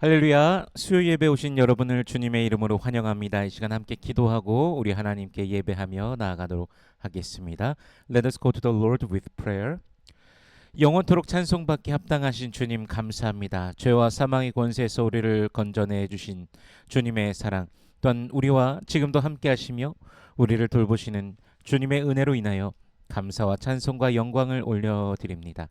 할렐루야. 수요 예배 오신 여러분을 주님의 이름으로 환영합니다. 이 시간 함께 기도하고 우리 하나님께 예배하며 나아가도록 하겠습니다. Let us go to the Lord with prayer. 영원토록 찬송받기 합당하신 주님 감사합니다. 죄와 사망의 권세에서 우리를 건져내 주신 주님의 사랑, 또한 우리와 지금도 함께 하시며 우리를 돌보시는 주님의 은혜로 인하여 감사와 찬송과 영광을 올려드립니다.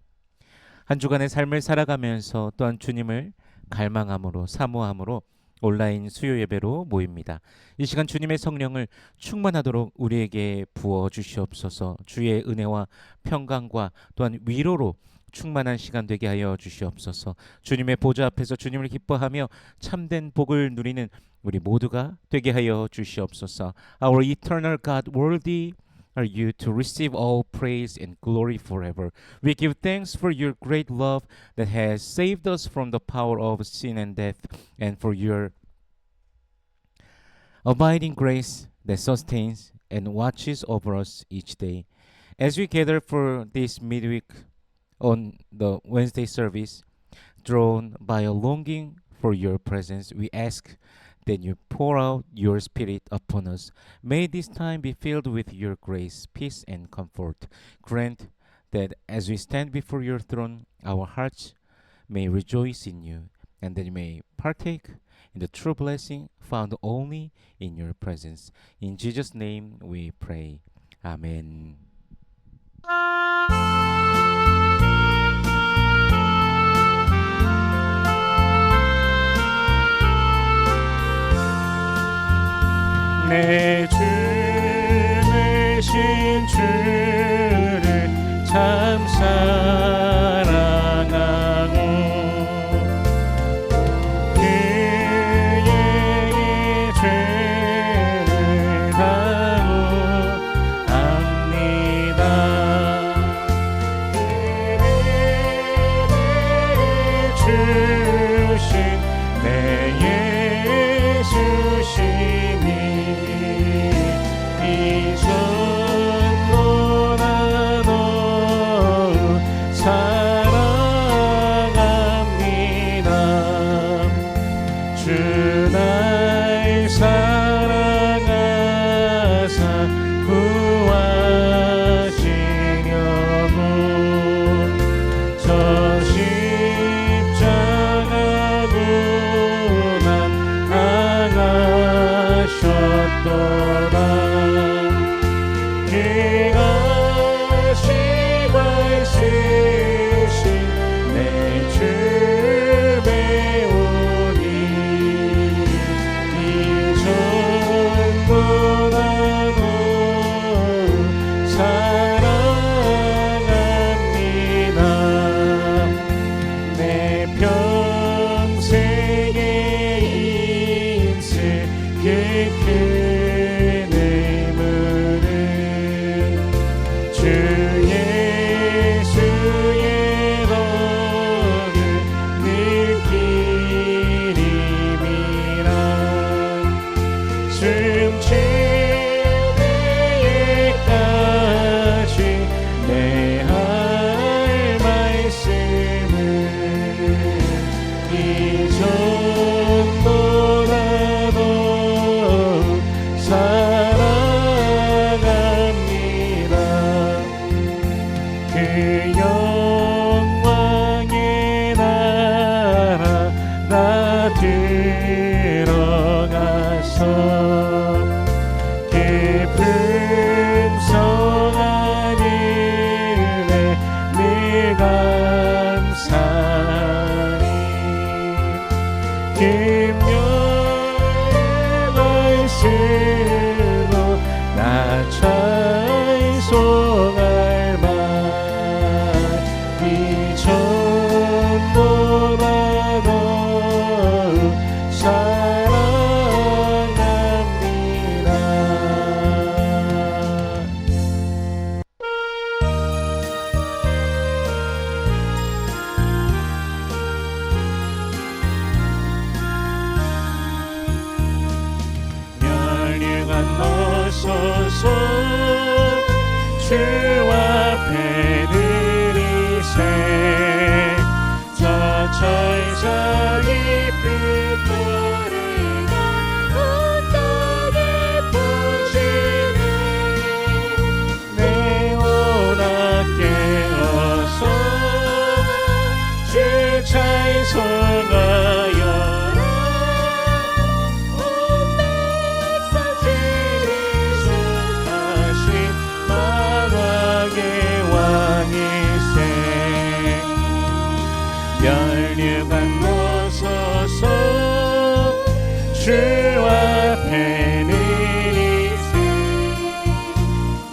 한 주간의 삶을 살아가면서 또한 주님을 갈망함으로 사모함으로 온라인 수요 예배로 모입니다. 이 시간 주님의 성령을 충만하도록 우리에게 부어 주시옵소서. 주의 은혜와 평강과 또한 위로로 충만한 시간 되게 하여 주시옵소서. 주님의 보좌 앞에서 주님을 기뻐하며 참된 복을 누리는 우리 모두가 되게 하여 주시옵소서. Our eternal God, worthy are you to receive all praise and glory forever. We give thanks for your great love that has saved us from the power of sin and death, and for your abiding grace that sustains and watches over us each day. As we gather for this midweek on the Wednesday service, drawn by a longing for your presence, we ask that you pour out your Spirit upon us. May this time be filled with your grace, peace, and comfort. Grant that as we stand before your throne, our hearts may rejoice in you, and that you may partake in the true blessing found only in your presence. In Jesus' name we pray. Amen. 내 주 되신 주를 참 사랑하고 그에게 죄를 다하옵니다. 그에게 주신 내 예수심이 이전보다도 사랑합니다. 주 날 사랑하사 구하시려고 저 십자가 고난 당하셨도다. 그가 시발 쓰신 내 주 배우니 이전보다도 사랑합니다. 내 평생의 인생 그 주 예수의 덕을 느끼리미라. 숨쉴 때까지 내 할 말씀을 이전보다도 사랑합니다. 그 영광의 나라 나 들어가서 깊은 성한 은혜 늘 감사리. 김멸의 말씀으로 나 찬송할 만 이전보다도 사랑합니다. 멸류관 넘어서서 주 앞에 드리세. 저 천사 깊은 백성하여라 온 백성 지리숙하신 만왕의 왕이세 멸류관 모서서 주 앞에 내리세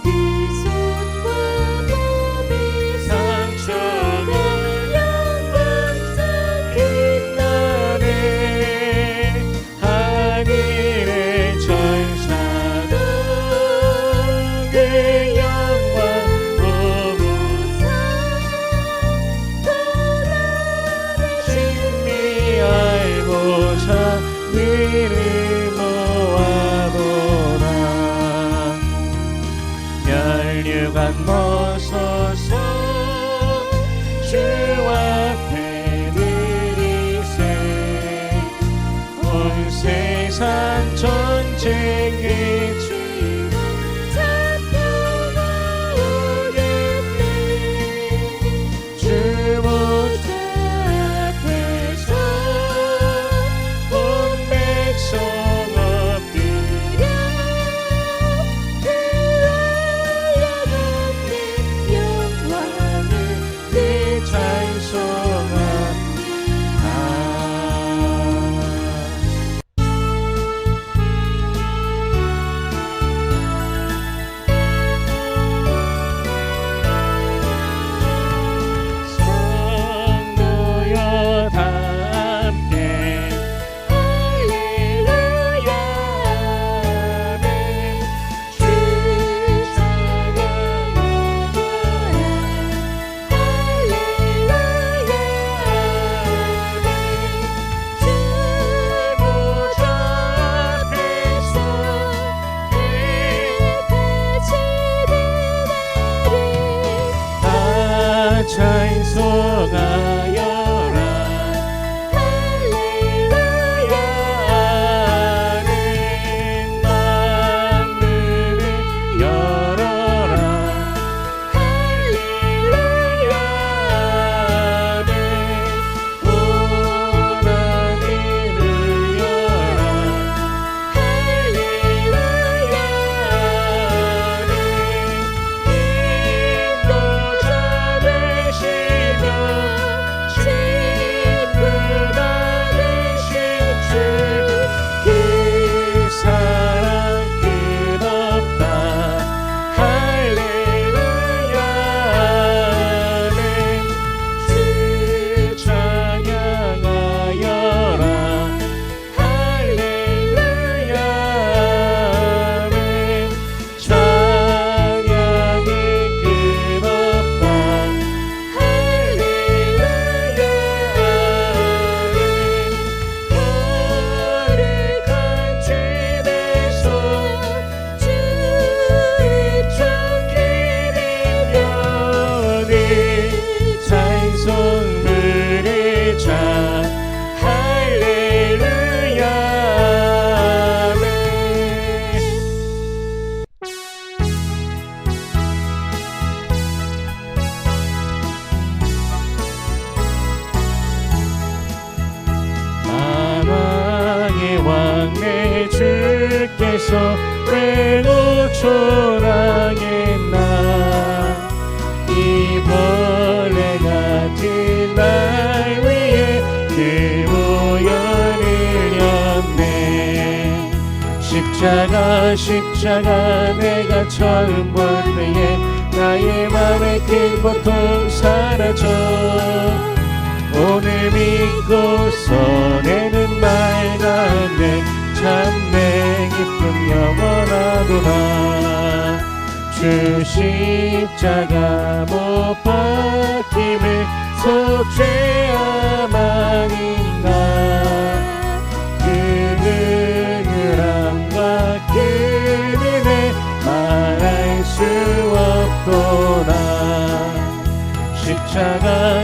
그 손과 몸이 상처가 영광스럽게 빛나네 하늘의 천사도 그 영광 보고 신비 알고자 이를 모아보라 멸류관 모서서 주 앞에 드리세 온 세상 전쟁의 주로 잡혀가 오겠네 주보좌 앞에서 온 백성 엎드려 영광을 네 찬송합니다 성도여 다 함께 할렐루야 아멘 주 주보좌 앞에서 다 찬송하여라 할렐루야 아멘 만물을 열어라 할렐루야 아멘 온 하늘을 열라 할렐루야 아멘 인도자 되시며 친구가 되신 주 그 사랑 끝없다 할렐루야 아멘 주 찬양하여라 할렐루야 아멘 찬양이 끝없다 할렐루야 아멘 거룩한 집에서 주의 기리려니 찬송물을 자 할렐루야 아멘 만왕의 왕내 주께서 외로 초랑했나 이 벌레 같은 날 위에 그 모연을 였네 십자가 내가 처음 볼 때에 나의 맘의 큰 고통 사라져 오늘 믿고서 내는 맑았네 참 내 기쁨 영원하도다 주 십자가 못 박힘을 속죄야만인가 그 은혜함과 그 은혜 말할 수 없도다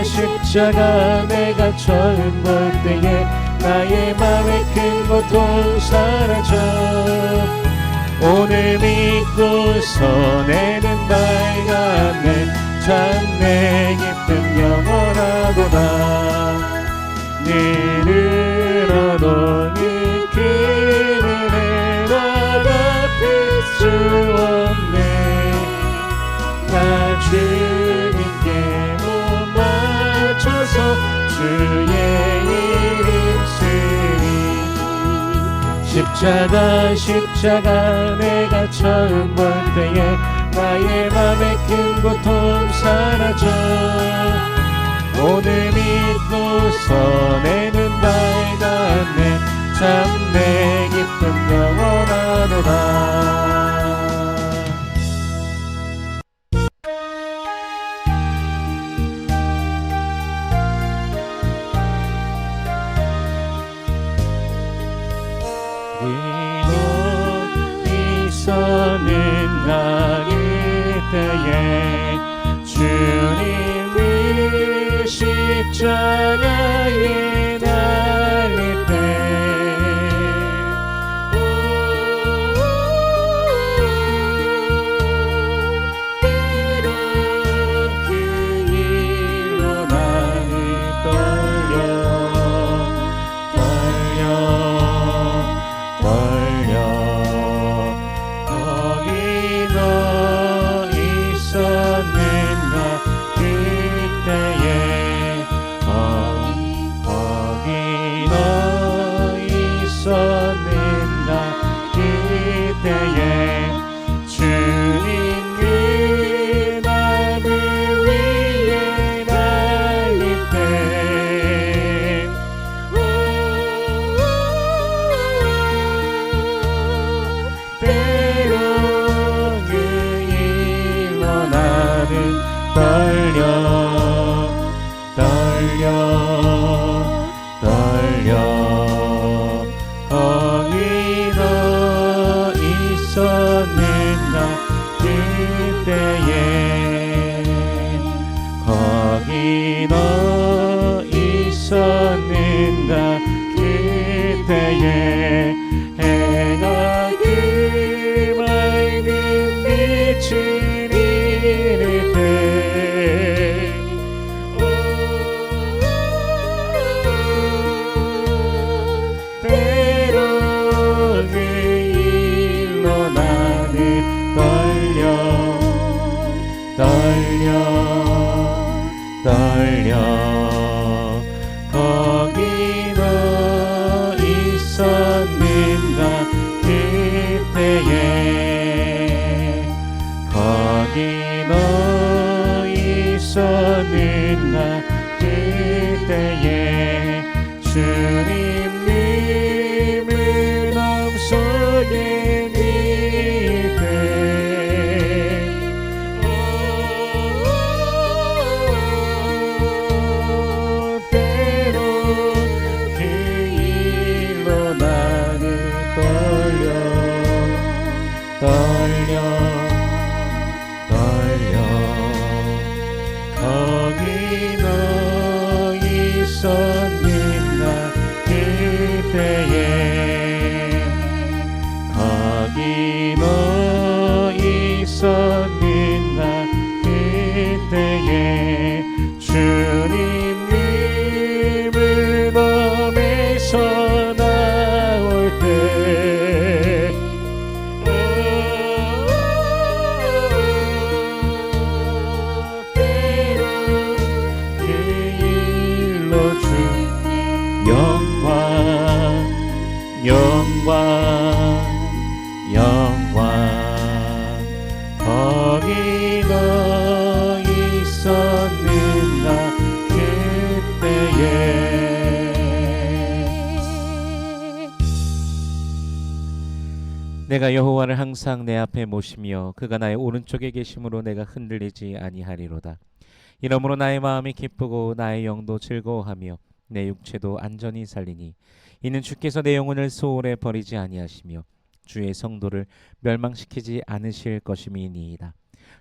십자가 내가 처음 볼 때에 나의 맘의 큰 고통 사라져 오늘 믿고서 내는 밝았네 참 내 기쁨 영원하도다 니는 어머니 길을 내나가 필수 없네 나 주님께 몸 맞춰서 주의 이름 쓰리 십자가 내가 처음 볼 때에 나의 맘의 큰 고통 사라져 오늘 믿고 서내는 밝았네 참 내 기쁨 영원하도다 있었는가 이때에 주님이 십자가에 달릴 때 때론 그 일로 나를 떨려 거기 너 있었는가 그때에 거기 너 있었는가 그때에 주님 그 나를 위해 날릴 때 때론 그 일로 나를 떨려 거기 너 있었는가 그때에 거기 너 있었는가 그때에 해가 그 맑은 빛을 잃을 때 때론 그 일로 나를 떨려 거기 너 있었는가 그때에 거기 너 있었는가 그때에 주님을 마음속에 믿을 때 때론 그 일로 나를 떨려 거기 너 있었는가 그때에 거기 너 있었는가 그때에 주님을 몸에서 나올 때 그 일로 주 영광 거기 너 있었는가 그때에 내가 여호와를 항상 내 앞에 모시며 그가 나의 오른쪽에 계심으로 내가 흔들리지 아니하리로다. 이러므로 나의 마음이 기쁘고 나의 영도 즐거워하며 내 육체도 안전히 살리니 이는 주께서 내 영혼을 소홀에 버리지 아니하시며 주의 성도를 멸망시키지 않으실 것임이니이다.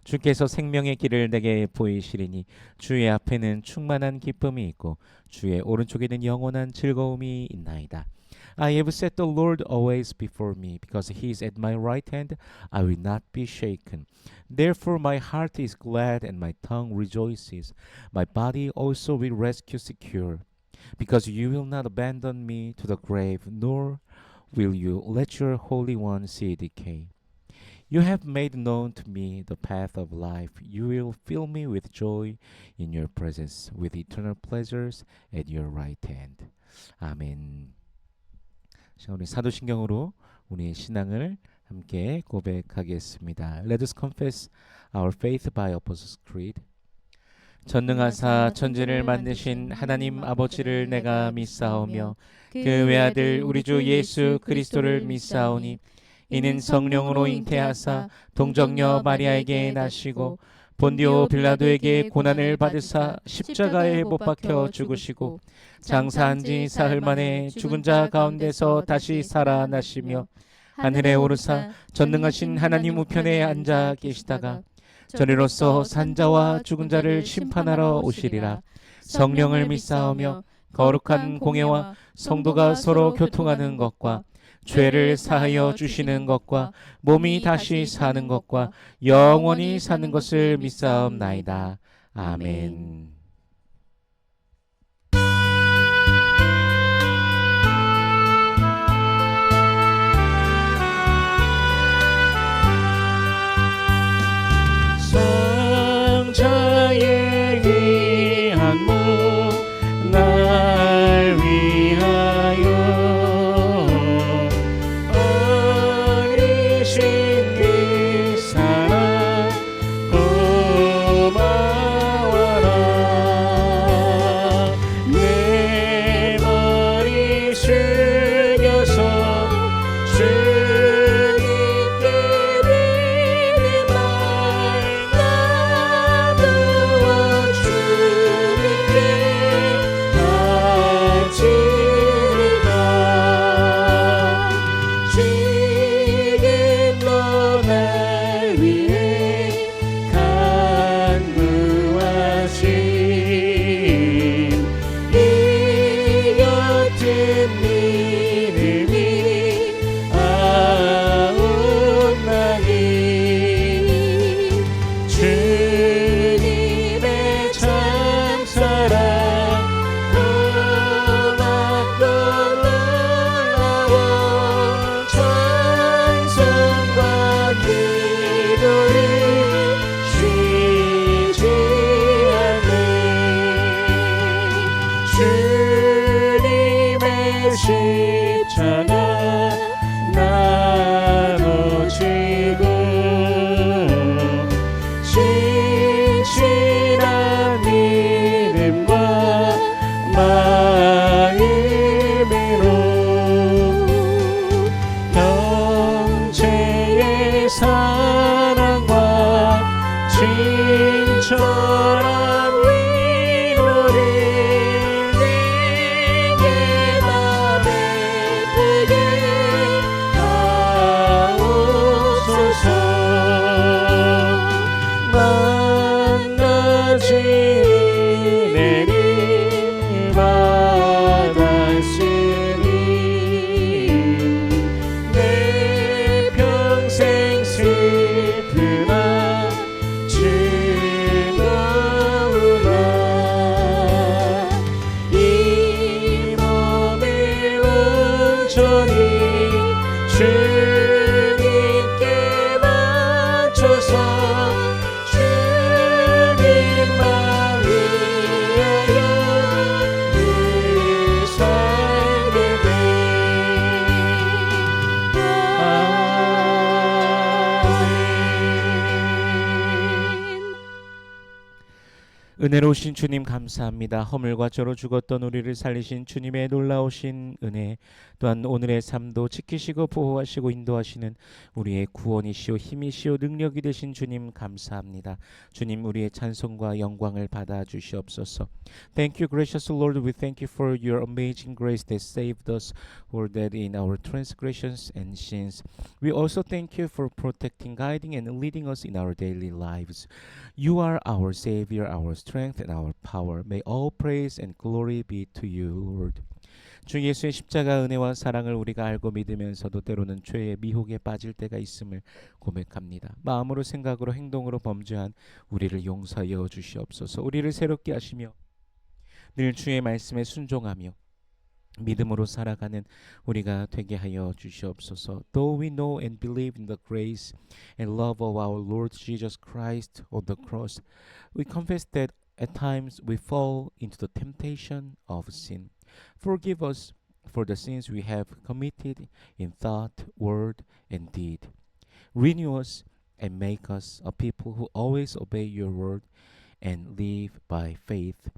주께서 생명의 길을 내게 보이시리니 주의 앞에는 충만한 기쁨이 있고 주의 오른쪽에는 영원한 즐거움이 있나이다. I have set the Lord always before me, because he is at my right hand, I will not be shaken. Therefore my heart is glad and my tongue rejoices. My body also will rest secure. because you will not abandon me to the grave, nor will you let your Holy One see decay. You have made known to me the path of life. You will fill me with joy in your presence, with eternal pleasures at your right hand. 아멘. 자, 우리 사도신경으로 우리의 신앙을 함께 고백하겠습니다. Let us confess our faith by Apostles' Creed. 전능하사 천지를 만드신 하나님 아버지를 내가 믿사오며 그 외아들 우리 주 예수 그리스도를 믿사오니 이는 성령으로 잉태하사 동정녀 마리아에게 나시고 본디오 빌라도에게 고난을 받으사 십자가에 못 박혀 죽으시고 장사한 지 사흘 만에 죽은 자 가운데서 다시 살아나시며 하늘에 오르사 전능하신 하나님 우편에 앉아 계시다가 저리로서 산자와 죽은 자를 심판하러 오시리라. 성령을 믿사오며 거룩한 공예와 성도가 서로 교통하는 것과 죄를 사하여 주시는 것과 몸이 다시 사는 것과 영원히 사는 것을 믿사옵나이다. 아멘. 성자의 귀한 몸 날 위하여 어리신 그 사랑 고마워라. 내 머리 숙여서 주님께 드리는 주님의 참사랑 고맙고 놀라워 찬송과 기도를 쉬지 않네. 주님의 십자가 나도 지고 신실한 믿음과 마음으로 형제의 사랑과 친절한 위로를 내게만 베푸게 하옵소서. 만나지 은혜를 받았으니 내 평생 슬프나 즐거우나 이 몸을 온전히 주님께 바쳐서 주님만 위하여 늘 살게 돼. 아멘. 은혜로우신 주님 감사합니다. 허물과 죄로 죽었던 우리를 살리신 주님의 놀라우신 은혜, 또한 오늘의 삶도 지키시고 보호하시고 인도하시는 우리의 구원이시오 힘이시오 능력이 되신 주님 감사합니다. 주님 우리의 찬송과 영광을 받아 주시옵소서. Thank you, gracious Lord. We thank you for your amazing grace that saved us who were dead in our transgressions and sins. We also thank you for protecting, guiding, and leading us in our daily lives. You are our Savior, our strength, and our power. May all praise and glory be to you, Lord. 주 예수의 십자가 은혜와 사랑을 우리가 알고 믿으면서도 때로는 죄의 미혹에 빠질 때가 있음을 고백합니다. 마음으로 생각으로 행동으로 범죄한 우리를 용서하여 주시옵소서. 우리를 새롭게 하시며 늘 주의 말씀에 순종하며 믿음으로 살아가는 우리가 되게 하여 주시옵소서. Though we know and believe in the grace and love of our Lord Jesus Christ on the cross, we confess that at times we fall into the temptation of sin. Forgive us for the sins we have committed in thought, word, and deed. Renew us and make us a people who always obey your word and live by faith.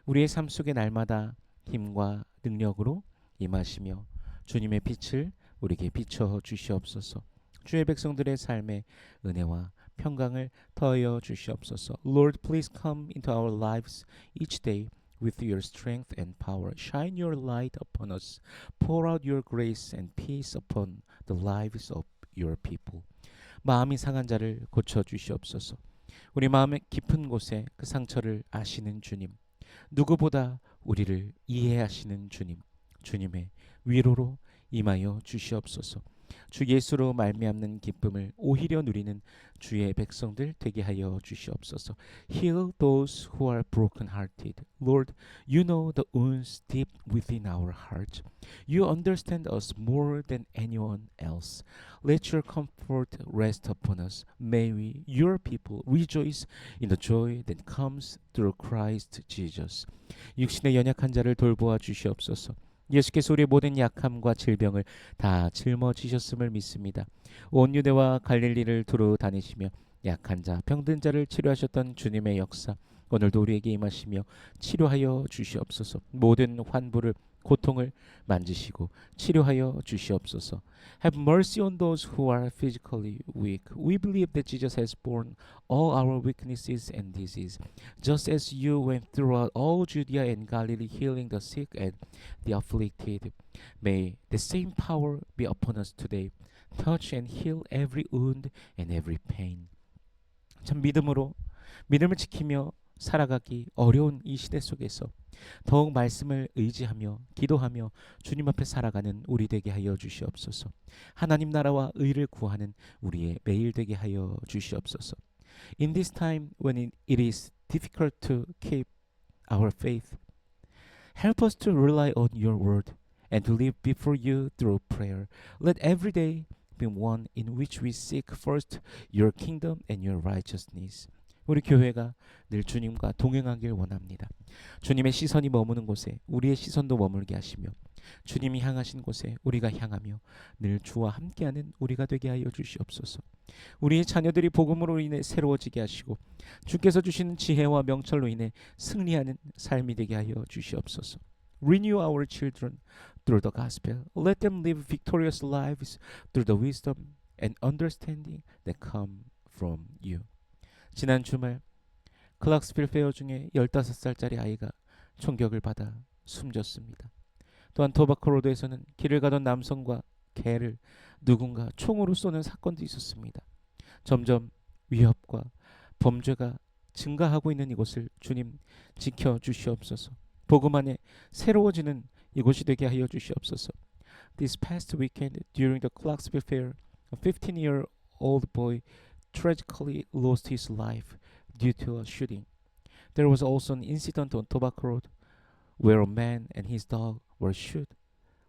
우리의 삶 속에 날마다 힘과 능력으로 임하시며 주님의 빛을 우리에게 비춰 주시옵소서. 주의 백성들의 삶에 은혜와 평강을 더하여 주시옵소서. Lord, please come into our lives each day with your strength and power. Shine your light upon us. Pour out your grace and peace upon the lives of your people. 마음이 상한 자를 고쳐 주시옵소서. 우리 마음의 깊은 곳에 그 상처를 아시는 주님, 누구보다 우리를 이해하시는 주님, 주님의 위로로 임하여 주시옵소서. 주 예수로 말미암는 기쁨을 오히려 누리는 주의 백성들 되게 하여 주시옵소서. Heal those who are broken-hearted. Lord, you know the wounds deep within our hearts. You understand us more than anyone else. Let your comfort rest upon us. May we, your people, rejoice in the joy that comes through Christ Jesus. 육신의 연약한 자를 돌보아 주시옵소서. 예수께서 우리의 모든 약함과 질병을 다 짊어지셨음을 믿습니다. 온 유대와 갈릴리를 두루 다니시며 약한 자, 병든 자를 치료하셨던 주님의 역사, 오늘도 우리에게 임하시며 치료하여 주시옵소서. 모든 환부를, 고통을 만지시고 치료하여 주시옵소서. Have mercy on those who are physically weak. We believe that Jesus has borne all our weaknesses and disease, just as you went throughout all Judea and Galilee, healing the sick and the afflicted. May the same power be upon us today. Touch and heal every wound and every pain. 참 믿음을 지키며 살아가기 어려운 이 시대 속에서 더욱 말씀을 의지하며 기도하며 주님 앞에 살아가는 우리 되게 하여 주시옵소서. 하나님 나라와 의를 구하는 우리의 매일 되게 하여 주시옵소서. In this time when it is difficult to keep our faith, help us to rely on your word and to live before you through prayer. Let every day be one in which we seek first your kingdom and your righteousness. 우리 교회가 늘 주님과 동행하길 원합니다. 주님의 시선이 머무는 곳에 우리의 시선도 머물게 하시며 주님이 향하신 곳에 우리가 향하며 늘 주와 함께하는 우리가 되게 하여 주시옵소서. 우리의 자녀들이 복음으로 인해 새로워지게 하시고 주께서 주시는 지혜와 명철로 인해 승리하는 삶이 되게 하여 주시옵소서. Renew our children through the gospel. Let them live victorious lives through the wisdom and understanding that come from you. 지난 주말 클락스빌 페어 중에 15살짜리 아이가 총격을 받아 숨졌습니다. 또한 토바코로드에서는 길을 가던 남성과 개를 누군가 총으로 쏘는 사건도 있었습니다. 점점 위협과 범죄가 증가하고 있는 이곳을 주님 지켜주시옵소서. 복음 안에 새로워지는 이곳이 되게 하여 주시옵소서. This past weekend during the Clarksville Fair, a 15-year-old boy tragically lost his life due to a shooting. There was also an incident on Tobacco Road where a man and his dog were shot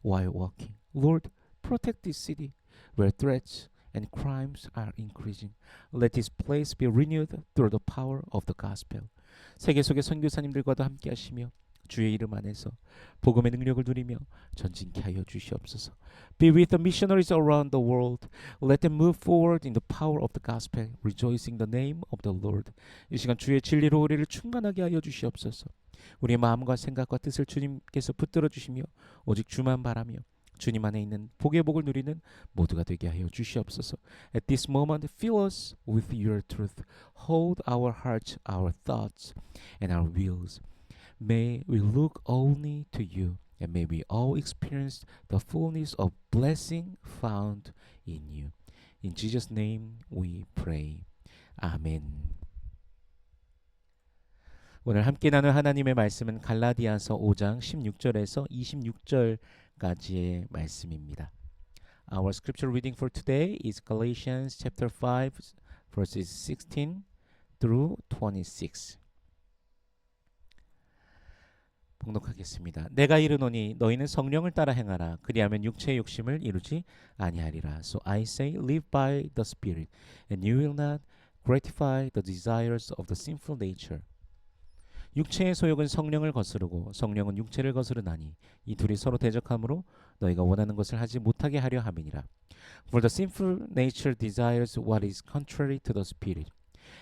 while walking. Lord, protect this city where threats and crimes are increasing. Let this place be renewed through the power of the gospel. 세계 속의 선교사님들과도 함께 하시며 주의 이름 안에서 복음의 능력을 누리며 전진케 하여 주시옵소서. Be with the missionaries around the world. Let them move forward in the power of the gospel, rejoicing the name of the Lord. 이 시간 주의 진리로 우리를 충만하게 하여 주시옵소서. 우리의 마음과 생각과 뜻을 주님께서 붙들어 주시며 오직 주만 바라며 주님 안에 있는 복의 복을 누리는 모두가 되게 하여 주시옵소서. At this moment, fill us with your truth. Hold our hearts, our thoughts, and our wills. May we look only to you, and may we all experience the fullness of blessing found in you. In Jesus' name we pray. 아멘. 오늘 함께 나눌 하나님의 말씀은 갈라디아서 5장 16절에서 26절까지의 말씀입니다. Our scripture reading for today is Galatians chapter 5 verses 16 through 26. 봉독하겠습니다. 내가 이르노니 너희는 성령을 따라 행하라. 그리하면 육체의 욕심을 이루지 아니하리라. So I say, live by the Spirit, and you will not gratify the desires of the sinful nature. 육체의 소욕은 성령을 거스르고 성령은 육체를 거스르나니 이 둘이 서로 대적하므로 너희가 원하는 것을 하지 못하게 하려 함이니라. For the sinful nature desires what is contrary to the Spirit,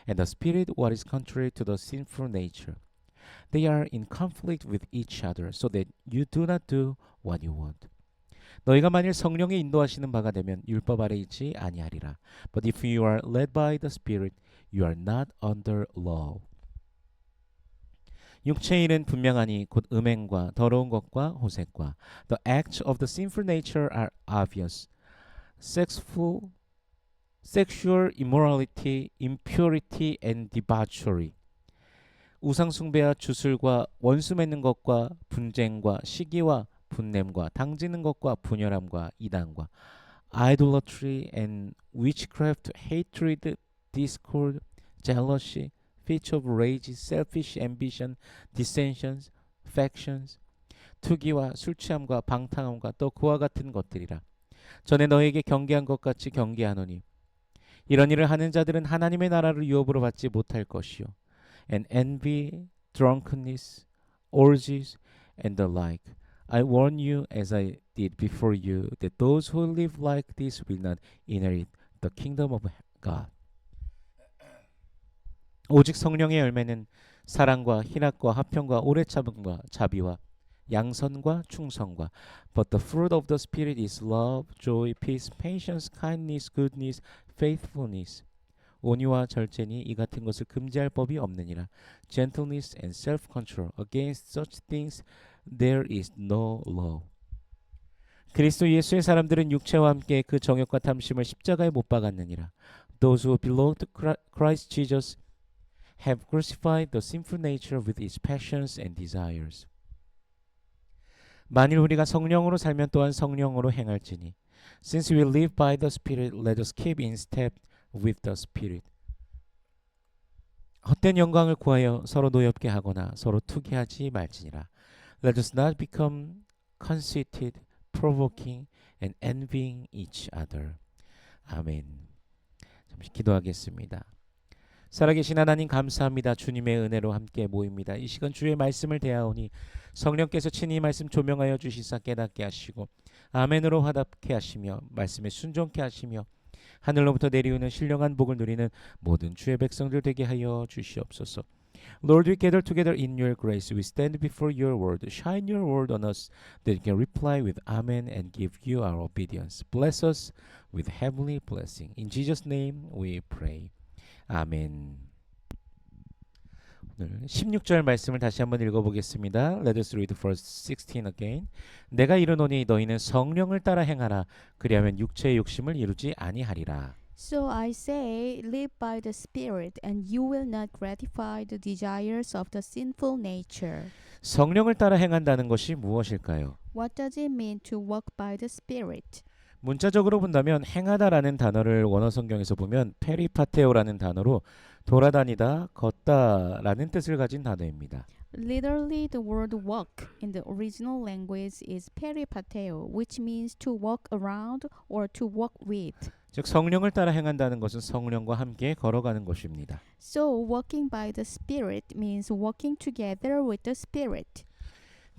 and the Spirit what is contrary to the sinful nature. They are in conflict with each other, so that you do not do what you want. 너희가 만일 성령의 인도하시는 바가 되면 율법 아래 있지 아니하리라. But if you are led by the Spirit, you are not under law. 육체의 일은 분명하니 곧 음행과 더러운 것과 호색과 The acts of the sinful nature are obvious. Sexual immorality, impurity and debauchery. 우상 숭배와 주술과 원수 맺는 것과 분쟁과 시기와 분냄과 당지는 것과 분열함과 이단과 idolatry and witchcraft, hatred, discord, jealousy, fits of rage, selfish ambition, dissensions, factions, 투기와 술 취함과 방탕함과 또 그와 같은 것들이라. 전에 너에게 경계한 것 같이 경계하노니 이런 일을 하는 자들은 하나님의 나라를 유업으로 받지 못할 것이요. And envy, drunkenness, orgies, and the like. I warn you, as I did before you, that those who live like this will not inherit the kingdom of God. 오직 성령의 열매는 사랑과 희락과 화평과 오래 참음과 자비와 양선과 충성과 But the fruit of the Spirit is love, joy, peace, patience, kindness, goodness, faithfulness. 온유와 절제니 이 같은 것을 금지할 법이 없느니라. Gentleness and self-control. Against such things there is no law. 그리스도 예수의 사람들은 육체와 함께 그 정욕과 탐심을 십자가에 못 박았느니라. Those who belong to Christ Jesus have crucified the sinful nature with its passions and desires. 만일 우리가 성령으로 살면 또한 성령으로 행할지니. Since we live by the Spirit, let us keep in step with the Spirit. 헛된 영광을 구하여 서로 노엽게 하거나 서로 투기하지 말지니라. Let us not become conceited, provoking, and envying each other. 아멘. 잠시 기도하겠습니다. 살아계신 하나님 감사합니다. 주님의 은혜로 함께 모입니다. 이 시간 주의 말씀을 대하오니 성령께서 친히 말씀 조명하여 주시사 깨닫게 하시고 아멘으로 화답케 하시며 말씀에 순종케 하시며 하늘로부터 내리오는 신령한 복을 누리는 모든 주의 백성들 되게 하여 주시옵소서. Lord, we gather together in your grace. We stand before your word. Shine your word on us that we can reply with Amen and give you our obedience. Bless us with heavenly blessing. In Jesus' name we pray. 아멘. 오늘 16절 말씀을 다시 한번 읽어보겠습니다. Let us read verse 16 again. 내가 이르노니 너희는 성령을 따라 행하라. 그리하면 육체의 욕심을 이루지 아니하리라. So I say, live by the Spirit, and you will not gratify the desires of the sinful nature. 성령을 따라 행한다는 것이 무엇일까요? What does it mean to walk by the Spirit? 문자적으로 본다면 행하다라는 단어를 원어 성경에서 보면 페리파테오라는 단어로 돌아다니다, 걷다라는 뜻을 가진 단어입니다. Literally, the word walk in the original language is peripateo, which means to walk around or to walk with. 즉 성령을 따라 행한다는 것은 성령과 함께 걸어가는 것입니다. So, walking by the Spirit means walking together with the Spirit.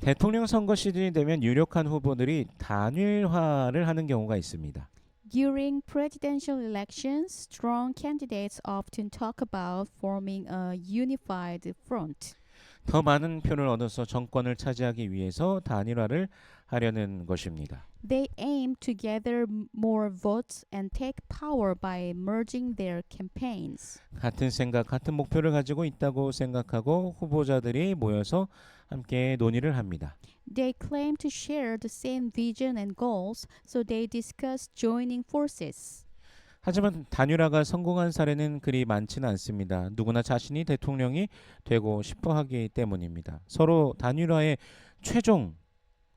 대통령 선거 시즌이 되면 유력한 후보들이 단일화를 하는 경우가 있습니다. During presidential elections, strong candidates often talk about forming a unified front. 더 많은 표를 얻어서 정권을 차지하기 위해서 단일화를 하려는 것입니다. They aim to gather more votes and take power by merging their campaigns. 같은 생각, 같은 목표를 가지고 있다고 생각하고 후보자들이 모여서 함께 논의를 합니다. They claim to share the same vision and goals, so they discuss joining forces. 하지만 단일화가 성공한 사례는 그리 많지는 않습니다. 누구나 자신이 대통령이 되고 싶어 하기 때문입니다. 서로 단일화의 최종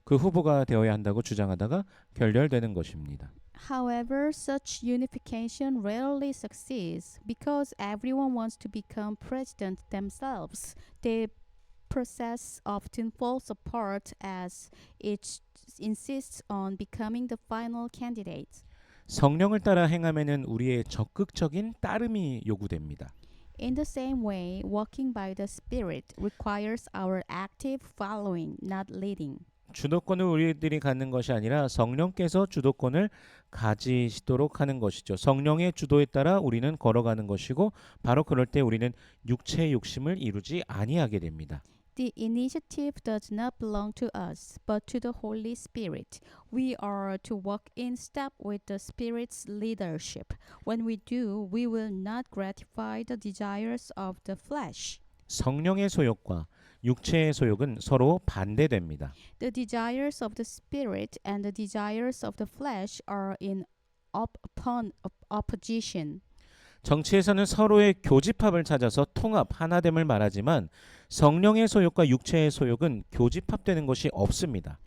그 후보가 되어야 한다고 주장하다가 결렬되는 것입니다. However, such unification rarely succeeds because everyone wants to become president themselves. They process often falls apart as it insists on becoming the final candidate. 성령을 따라 행하면은 우리의 적극적인 따름이 요구됩니다. In the same way, walking by the Spirit requires our active following, not leading. 주도권을 우리들이 갖는 것이 아니라 성령께서 주도권을 가지시도록 하는 것이죠. 성령의 주도에 따라 우리는 걸어가는 것이고 바로 그럴 때 우리는 육체의 욕심을 이루지 아니하게 됩니다. The initiative does not belong to us, but to the Holy Spirit. We are to walk in step with the Spirit's leadership. When we do, we will not gratify the desires of the flesh. 성령의 소욕과 육체의 소욕은 서로 반대됩니다. The desires of the Spirit and the desires of the flesh are in opposition. 정치에서는 서로의 교집합을 찾아서 통합, 하나됨을 말하지만 성령의 소욕과 육체의 소욕은 교집합되는 것이 없습니다.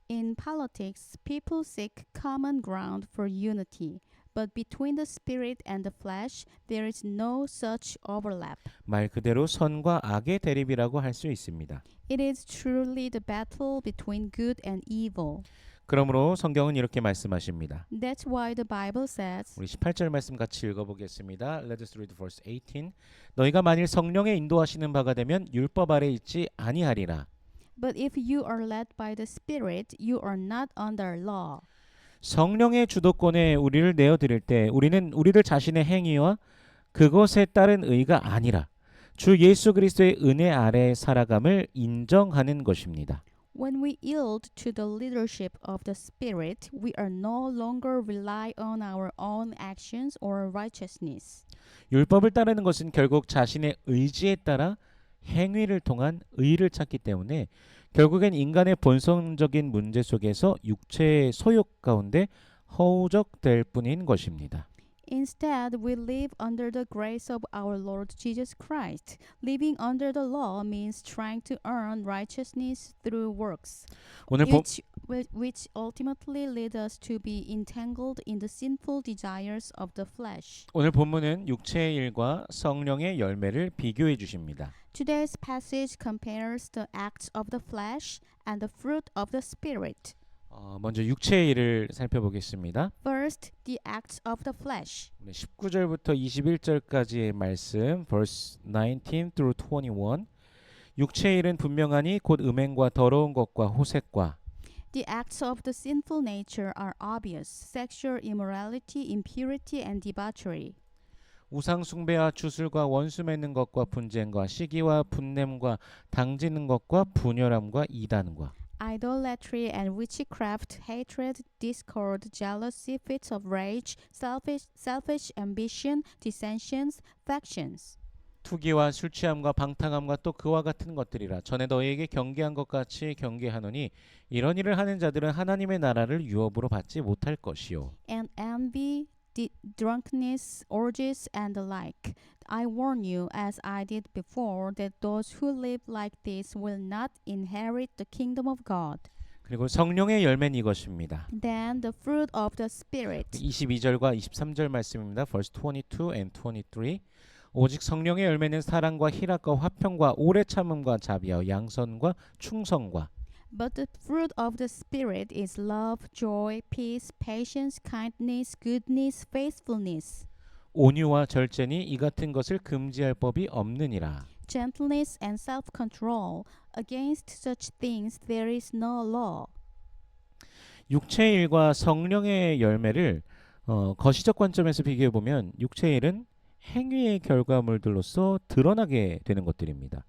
In politics, people seek common ground for unity, but between the spirit and the flesh, there is no such overlap. 말 그대로 선과 악의 대립이라고 할 수 있습니다. It is truly the battle between good and evil. 그러므로 성경은 이렇게 말씀하십니다. That's why the Bible says, 우리 18절 말씀 같이 읽어보겠습니다. Let us read verse 18. 너희가 만일 성령의 인도하시는 바가 되면 율법 아래 있지 아니하리라. But if you are led by the Spirit, you are not under law. 성령의 주도권에 우리를 내어드릴 때 우리는 우리들 자신의 행위와 그것에 따른 의가 아니라 주 예수 그리스도의 은혜 아래 살아감을 인정하는 것입니다. When we yield to the leadership of the Spirit, we are no longer rely on our own actions or righteousness. 율법을 따르는 것은 결국 자신의 의지에 따라 행위를 통한 의를 찾기 때문에 결국엔 인간의 본성적인 문제 속에서 육체의 소욕 가운데 허우적될 뿐인 것입니다. Instead, we live under the grace of our Lord Jesus Christ. Living under the law means trying to earn righteousness through works, 오늘 which ultimately lead us to be entangled in the sinful desires of the flesh. 오늘 본문은 육체의 일과 성령의 열매를 비교해 주십니다. Today's passage compares the acts of the flesh and the fruit of the Spirit. 먼저 육체의 일을 살펴보겠습니다. First, the acts of the flesh. 19절부터 21절까지의 말씀, verse 19 through 21. 육체의 일은 분명하니 곧 음행과 더러운 것과 호색과 The acts of the sinful nature are obvious: sexual immorality, impurity, and debauchery. 우상 숭배와 주술과 원수 맺는 것과 분쟁과 시기와 분냄과 당지는 것과 분열함과 이단과 Idolatry and witchcraft, hatred, discord, jealousy, fits of rage, selfish ambition, dissensions, factions. 투기와 술 취함과 방탕함과 또 그와 같은 것들이라. 전에 너희에게 경계한 것 같이 경계하노니 이런 일을 하는 자들은 하나님의 나라를 유업으로 받지 못할 것이요. And envy, drunkenness, orgies, and the like. I warn you, as I did before, that those who live like this will not inherit the kingdom of God. 그리고 성령의 열매는 이것입니다. Then the fruit of the Spirit. 22절과 23절 말씀입니다. verse 22 and 23. 오직 성령의 열매는 사랑과 희락과 화평과 오래 참음과 자비와 양선과 충성과 But the fruit of the Spirit is love, joy, peace, patience, kindness, goodness, faithfulness, 온유와 절제니 이 같은 것을 금지할 법이 없느니라. gentleness, and self-control. Against such things there is no law. 육체의 일과 성령의 열매를 거시적 관점에서 비교해 보면 육체의 일은 행위의 결과물들로서 드러나게 되는 것들입니다.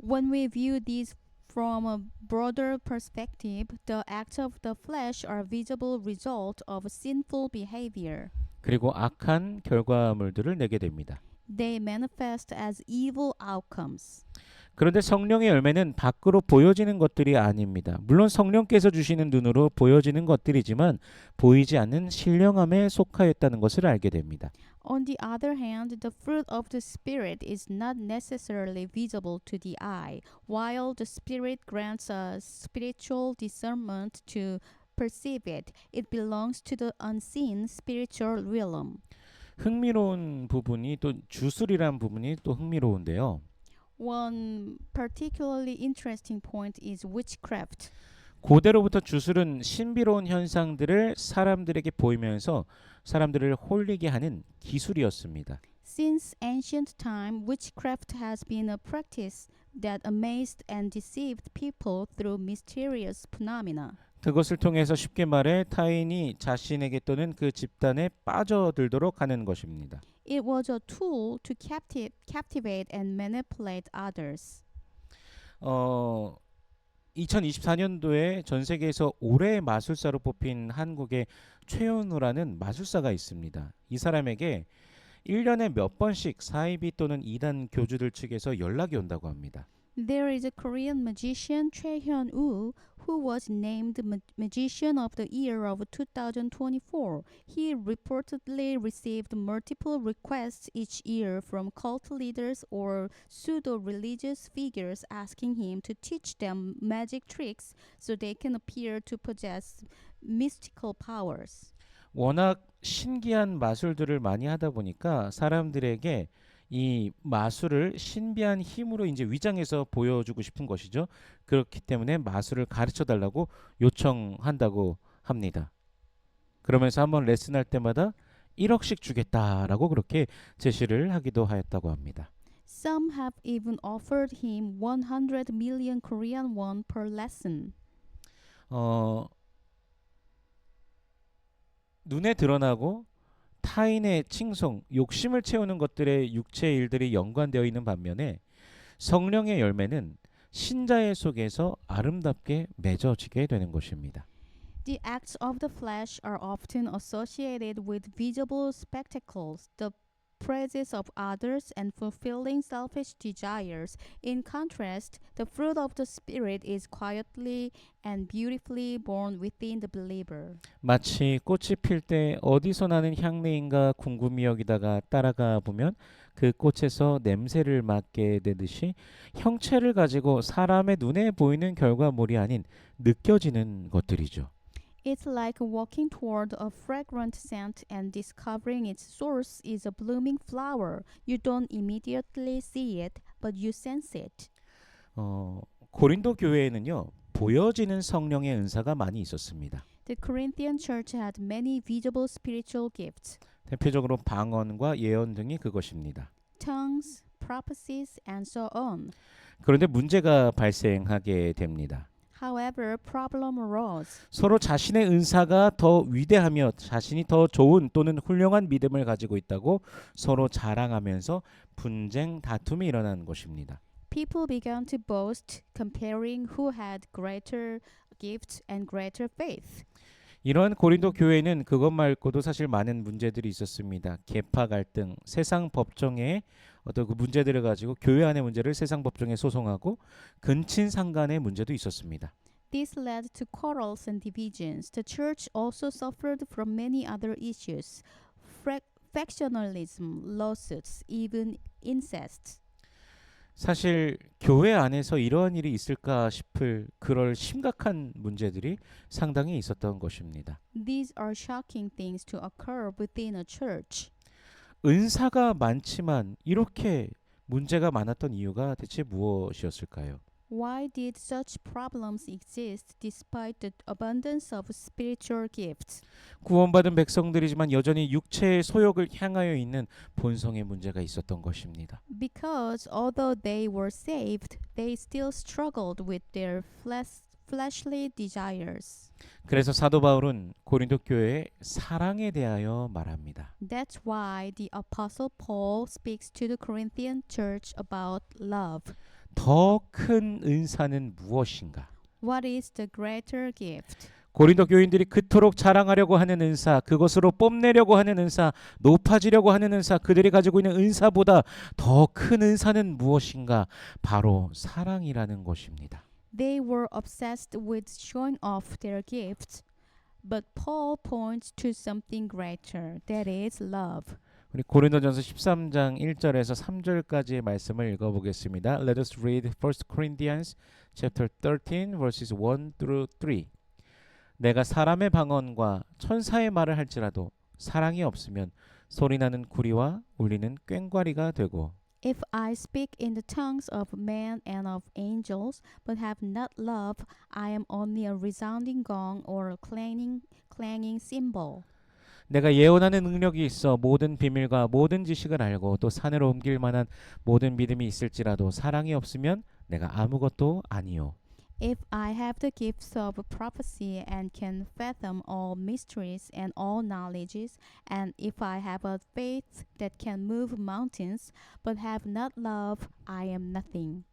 When we view these from a broader perspective, the acts of the flesh are visible result of sinful behavior. 그리고 악한 결과물들을 내게 됩니다. They manifest as evil outcomes. 그런데 성령의 열매는 밖으로 보여지는 것들이 아닙니다. 물론 성령께서 주시는 눈으로 보여지는 것들이지만 보이지 않는 신령함에 속하였다는 것을 알게 됩니다. On the other hand, the fruit of the Spirit is not necessarily visible to the eye, while the Spirit grants us spiritual discernment to perceive it. It belongs to the unseen spiritual realm. 흥미로운 부분이 또 주술이란 부분이 또 흥미로운데요. One particularly interesting point is witchcraft. 고대로부터 주술은 신비로운 현상들을 사람들에게 보이면서 사람들을 홀리게 하는 기술이었습니다. Since ancient time, witchcraft has been a practice that amazed and deceived people through mysterious phenomena. 그것을 통해서 쉽게 말해 타인이 자신에게 또는 그 집단에 빠져들도록 하는 것입니다. It was a tool to captivate and manipulate others. 2024년도에 전 세계에서 올해의 마술사로 뽑힌 한국의 최현우라는 마술사가 있습니다. 이 사람에게 1년에 몇 번씩 사이비 또는 이단 교주들 측에서 연락이 온다고 합니다. There is a Korean magician, Choi Hyun-woo, who was named Magician of the Year of 2024. He reportedly received multiple requests each year from cult leaders or pseudo-religious figures asking him to teach them magic tricks so they can appear to possess mystical powers. 워낙 신기한 마술들을 많이 하다 보니까 사람들에게 이 마술을 신비한 힘으로 이제 위장해서 보여주고 싶은 것이죠. 그렇기 때문에 마술을 가르쳐 달라고 요청한다고 합니다. 그러면서 한번 레슨할 때마다 1억씩 주겠다라고 그렇게 제시를 하기도 하였다고 합니다. Some have even offered him 100 million Korean won per lesson. 눈에 드러나고 타인의 칭송, 욕심을 채우는 것들의 육체의 일들이 연관되어 있는 반면에 성령의 열매는 신자의 속에서 아름답게 맺어지게 되는 것입니다. The acts of the flesh are often associated with visible spectacles, the praises of others, and fulfilling selfish desires. In contrast, the fruit of the Spirit is quietly and beautifully born within the believer. 마치 꽃이 필 때 어디서 나는 향내인가 궁금히 여기다가 따라가 보면 그 꽃에서 냄새를 맡게 되듯이 형체를 가지고 사람의 눈에 보이는 결과물이 아닌 느껴지는 것들이죠. It's like walking toward a fragrant scent and discovering its source is a blooming flower. You don't immediately see it, but you sense it. 고린도 교회에는요 보여지는 성령의 은사가 많이 있었습니다. The Corinthian church had many visible spiritual gifts. 대표적으로 방언과 예언 등이 그것입니다. Tongues, prophecies, and so on. 그런데 문제가 발생하게 됩니다. However, problem arose. 서로 자신의 은사가 더 위대하며 자신이 더 좋은 또는 훌륭한 믿음을 가지고 있다고 서로 자랑하면서 분쟁, 다툼이 일어나는 것입니다. People began to boast, comparing who had greater gifts and greater faith. 이러한 고린도 교회는 그것 말고도 사실 많은 문제들이 있었습니다. 계파 갈등, 세상 법정의 어떤 그 문제들을 가지고 교회 안의 문제를 세상 법정에 소송하고 근친 상간의 문제도 있었습니다. This led to quarrels and divisions. The church also suffered from many other issues, factionalism, lawsuits, even incest. 사실 교회 안에서 이러한 일이 있을까 싶을 그럴 심각한 문제들이 상당히 있었던 것입니다. These are shocking things to occur within a church. 은사가 많지만 이렇게 문제가 많았던 이유가 대체 무엇이었을까요? Why did such problems exist despite the abundance of spiritual gifts? 구원받은 백성들이지만 여전히 육체의 소욕을 향하여 있는 본성의 문제가 있었던 것입니다. Because although they were saved, they still struggled with their fleshly desires. 그래서 사도 바울은 고린도 교회의 사랑에 대하여 말합니다. That's why the Apostle Paul speaks to the Corinthian church about love. 더 큰 은사는 무엇인가? What is the greater gift? 고린도 교인들이 그토록 자랑하려고 하는 은사, 그것으로 뽐내려고 하는 은사, 높아지려고 하는 은사, 그들이 가지고 있는 은사보다 더 큰 은사는 무엇인가? 바로 사랑이라는 것입니다. They were obsessed with showing off their gifts, but Paul points to something greater, that is love. 우리 고린도전서 13장 1절에서 3절까지의 말씀을 읽어보겠습니다. Let us read 1 Corinthians chapter 13 verses 1 through 3. 내가 사람의 방언과 천사의 말을 할지라도 사랑이 없으면 소리나는 구리와 울리는 꽹과리가 되고 If I speak in the tongues of men and of angels, but have not love, I am only a resounding gong or a clanging cymbal. 내가 예언하는 능력이 있어 모든 비밀과 모든 지식을 알고 또 산으로 옮길 만한 모든 믿음이 있을지라도 사랑이 없으면 내가 아무것도 아니요. If I have the gifts of prophecy and can fathom all mysteries and all knowledges, and if I have a faith that can move mountains, but have not love, I am nothing.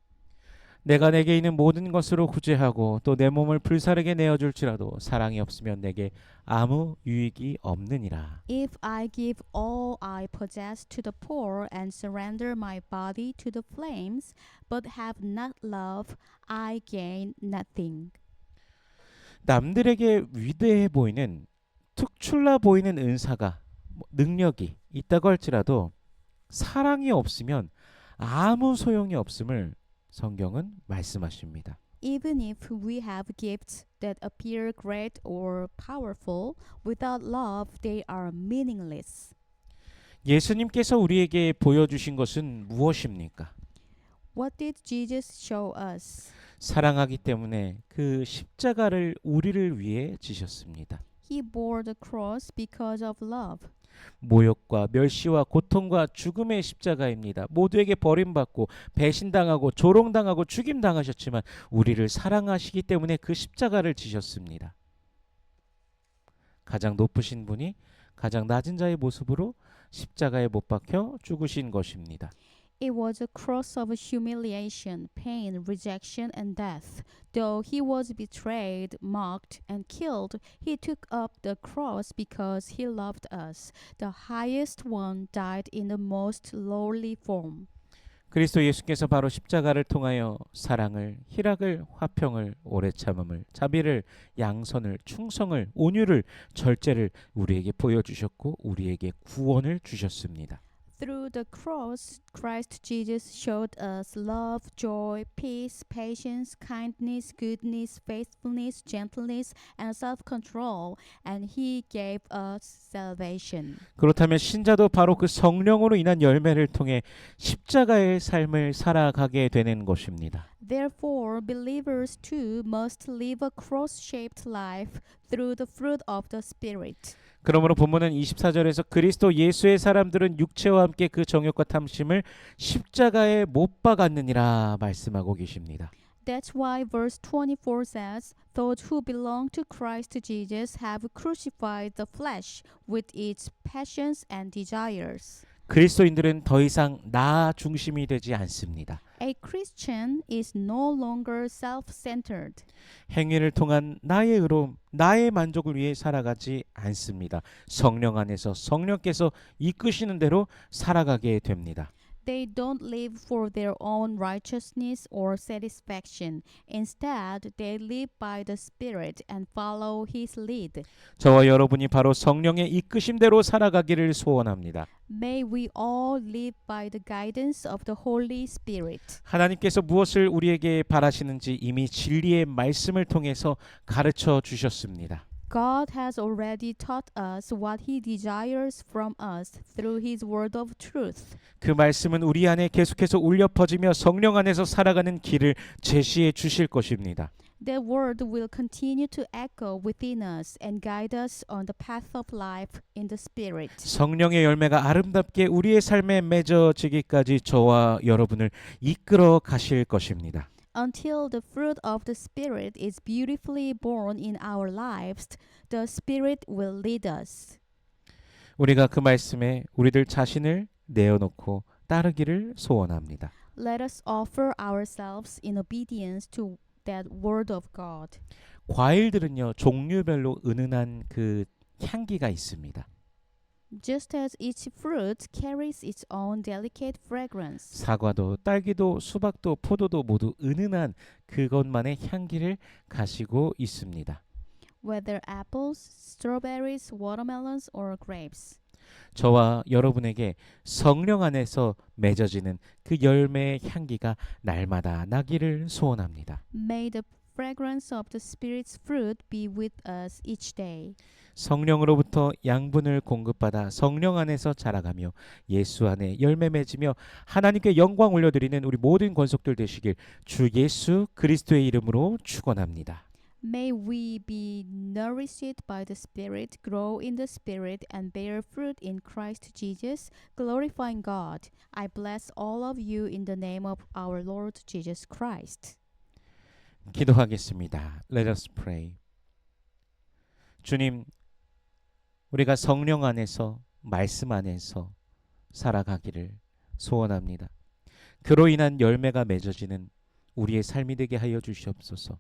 내가 내게 있는 모든 것으로 구제하고 또 내 몸을 불사르게 내어줄지라도 사랑이 없으면 내게 아무 유익이 없느니라. If I give all I possess to the poor and surrender my body to the flames, but have not love, I gain nothing. 남들에게 위대해 보이는 특출나 보이는 은사가 능력이 있다고 할지라도 사랑이 없으면 아무 소용이 없음을 성경은 말씀하십니다. Even if we have gifts that appear great or powerful, without love they are meaningless. 예수님께서 우리에게 보여주신 것은 무엇입니까? What did Jesus show us? 사랑하기 때문에 그 십자가를 우리를 위해 지셨습니다. He bore the cross because of love. 모욕과 멸시와 고통과 죽음의 십자가입니다. 모두에게 버림받고 배신당하고 조롱당하고 죽임당하셨지만 우리를 사랑하시기 때문에 그 십자가를 지셨습니다. 가장 높으신 분이 가장 낮은 자의 모습으로 십자가에 못 박혀 죽으신 것입니다. It was a cross of humiliation, pain, rejection, and death. Though he was betrayed, mocked, and killed, he took up the cross because he loved us. The highest one died in the most lowly form. 그리스도 예수께서 바로 십자가를 통하여 사랑을, 희락을, 화평을, 오래 참음을, 자비를, 양선을, 충성을, 온유를, 절제를 우리에게 보여주셨고 우리에게 구원을 주셨습니다. Through the cross, Christ Jesus showed us love, joy, peace, patience, kindness, goodness, faithfulness, gentleness, and self-control, and He gave us salvation. 그렇다면 신자도 바로 그 성령으로 인한 열매를 통해 십자가의 삶을 살아가게 되는 것입니다. Therefore, believers too must live a cross-shaped life through the fruit of the Spirit. 그러므로 본문은 24절에서 그리스도 예수의 사람들은 육체와 함께 그 정욕과 탐심을 십자가에 못 박았느니라 말씀하고 계십니다. That's why verse 24 says, Those who belong to Christ Jesus have crucified the flesh with its passions and desires. 그리스도인들은 더 이상 나 중심이 되지 않습니다. A Christian is no longer self-centered. 행위를 통한 나의 의로움, 나의 만족을 위해 살아가지 않습니다. 성령 안에서 성령께서 이끄시는 대로 살아가게 됩니다. They don't live for their own righteousness or satisfaction. Instead, they live by the Spirit and follow His lead. 저와 여러분이 바로 성령의 이끄심대로 살아가기를 소원합니다. May we all live by the guidance of the Holy Spirit. 하나님께서 무엇을 우리에게 바라시는지 이미 진리의 말씀을 통해서 가르쳐 주셨습니다. God has already taught us what He desires from us through His word of truth. 그 말씀은 우리 안에 계속해서 울려 퍼지며 성령 안에서 살아가는 길을 제시해 주실 것입니다. That word will continue to echo within us and guide us on the path of life in the Spirit. 성령의 열매가 아름답게 우리의 삶에 맺어지기까지 저와 여러분을 이끌어 가실 것입니다. Until the fruit of the Spirit is beautifully born in our lives, the Spirit will lead us. 우리가 그 말씀에 우리들 자신을 내어놓고 따르기를 소원합니다. Let us offer ourselves in obedience to that word of God. 과일들은요 종류별로 은은한 그 향기가 있습니다. Just as each fruit carries its own delicate fragrance. 사과도 딸기도 수박도 포도도 모두 은은한 그것만의 향기를 가지고 있습니다. Whether apples, strawberries, watermelons, or grapes. 저와 여러분에게 성령 안에서 맺어지는 그 열매의 향기가 날마다 나기를 소원합니다. May the fragrance of the Spirit's fruit be with us each day. 성령으로부터 양분을 공급받아 성령 안에서 자라가며 예수 안에 열매 맺으며 하나님께 영광 올려드리는 우리 모든 권속들 되시길 주 예수 그리스도의 이름으로 축원합니다. May we be nourished by the Spirit, grow in the Spirit, and bear fruit in Christ Jesus, glorifying God. I bless all of you in the name of our Lord Jesus Christ. 기도하겠습니다. Let us pray. 주님, 우리가 성령 안에서 말씀 안에서 살아가기를 소원합니다. 그로 인한 열매가 맺어지는 우리의 삶이 되게 하여 주시옵소서.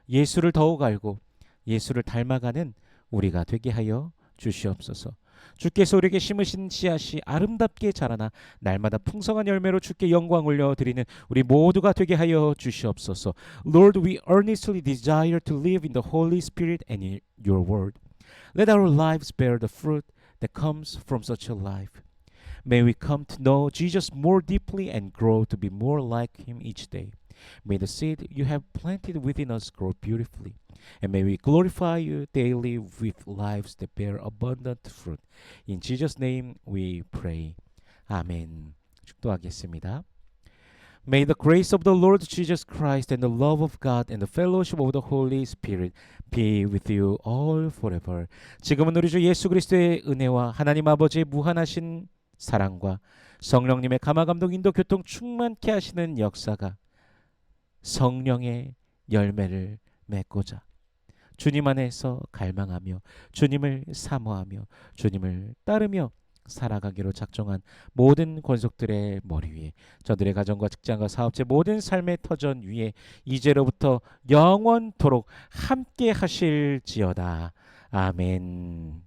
예수를 더욱 알고 예수를 닮아가는 우리가 되게 하여 주시옵소서. 주께서 우리에게 심으신 씨앗이 아름답게 자라나 날마다 풍성한 열매로 주께 영광 올려드리는 우리 모두가 되게 하여 주시옵소서. Lord, we earnestly desire to live in the Holy Spirit and in your word. Let our lives bear the fruit that comes from such a life. May we come to know Jesus more deeply and grow to be more like him each day. May the seed you have planted within us grow beautifully. And may we glorify you daily with lives that bear abundant fruit. In Jesus' name we pray. 아멘. 축도하겠습니다. May the grace of the Lord Jesus Christ and the love of God and the fellowship of the Holy Spirit be with you all forever. 지금은 우리 주 예수 그리스도의 은혜와 하나님 아버지의 무한하신 사랑과 성령님의 감화감동 인도 교통 충만케 하시는 역사가 성령의 열매를 맺고자 주님 안에서 갈망하며 주님을 사모하며 주님을 따르며 살아가기로 작정한 모든 권속들의 머리 위에 저들의 가정과 직장과 사업체 모든 삶의 터전 위에 이제로부터 영원토록 함께 하실지어다. 아멘.